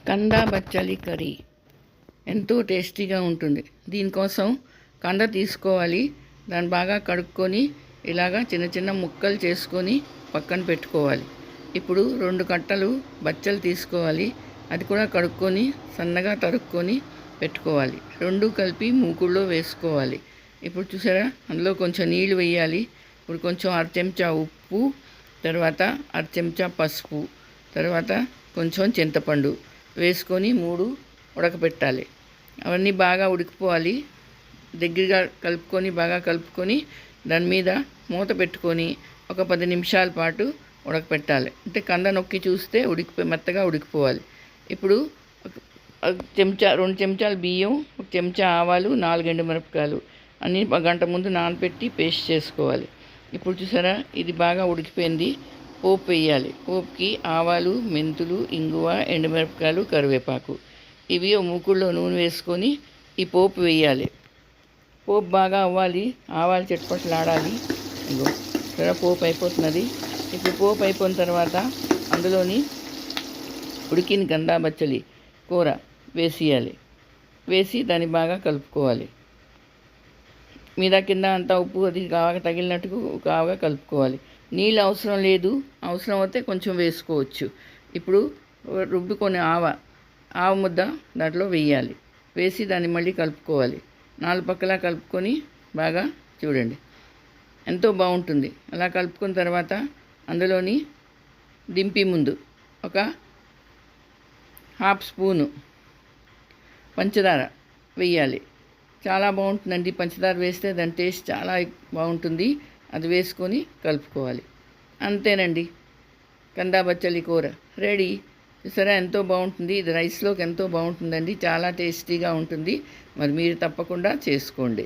కందా బచ్చలి కర్రీ ఎంతో టేస్టీగా ఉంటుంది. దీనికోసం కంద తీసుకోవాలి. దాన్ని బాగా కడుక్కొని ఇలాగా చిన్న చిన్న ముక్కలు చేసుకొని పక్కన పెట్టుకోవాలి. ఇప్పుడు 2 కట్టలు బచ్చలు తీసుకోవాలి. అది కూడా కడుక్కొని సన్నగా తరుక్కొని పెట్టుకోవాలి. 2 కలిపి మూకుడులో వేసుకోవాలి. ఇప్పుడు చూసారా, అందులో కొంచెం నీళ్ళు వేయాలి. ఇప్పుడు కొంచెం 1/2 చెంచా ఉప్పు, తర్వాత 1/2 చెంచా పసుపు, తర్వాత కొంచెం చింతపండు వేసుకొని 3 ఉడకపెట్టాలి. అవన్నీ బాగా ఉడికిపోవాలి. దగ్గరగా బాగా కలుపుకొని దాని మీద మూత పెట్టుకొని ఒక 10 నిమిషాల పాటు ఉడకపెట్టాలి. అంటే కంద నొక్కి చూస్తే మెత్తగా ఉడికిపోవాలి. ఇప్పుడు 2 చెంచాలు బియ్యం, 1 చెంచా ఆవాలు, 4 ఎండుమిరపకాయలు అన్నీ గంట ముందు నానబెట్టి పేస్ట్ చేసుకోవాలి. ఇప్పుడు చూసారా, ఇది బాగా ఉడికిపోయింది. పోపు వేయాలి. పోపుకి ఆవాలు, మెంతులు, ఇంగువ, ఎండుమిరపకాయలు, కరివేపాకు ఇవి మూకుడులో నూనె వేసుకొని ఈ పోపు వేయాలి. పోపు బాగా అవ్వాలి. ఆవాలు చెట్పట్లాడాలి. ఇంకో ఇక్కడ పోపు అయిపోతున్నది. ఇప్పుడు పోపు అయిపోయిన తర్వాత అందులోని ఉడికిన కందా బచ్చలి కూర వేసేయాలి. వేసి దాన్ని బాగా కలుపుకోవాలి. మీద కింద అంతా ఉప్పు అది కాగా తగిలినట్టు కాగా కలుపుకోవాలి. నీళ్ళు అవసరం లేదు. అవసరం అయితే కొంచెం వేసుకోవచ్చు. ఇప్పుడు రుబ్బుకొని ఆవ ముద్ద దాంట్లో వేయాలి. వేసి దాన్ని మళ్ళీ కలుపుకోవాలి. 4 పక్కలా కలుపుకొని బాగా చూడండి, ఎంతో బాగుంటుంది. అలా కలుపుకున్న తర్వాత అందులోని దింపి ముందు ఒక 1/2 స్పూను పంచదార వేయాలి. చాలా బాగుంటుందండి. పంచదార వేస్తే దాని టేస్ట్ చాలా బాగుంటుంది. అది వేసుకొని కలుపుకోవాలి. అంతేనండి, కందా బచ్చలి కూర రెడీ. చూసారా, ఎంతో బాగుంటుంది. ఇది రైస్లోకి ఎంతో బాగుంటుందండి. చాలా టేస్టీగా ఉంటుంది. మరి మీరు తప్పకుండా చేసుకోండి.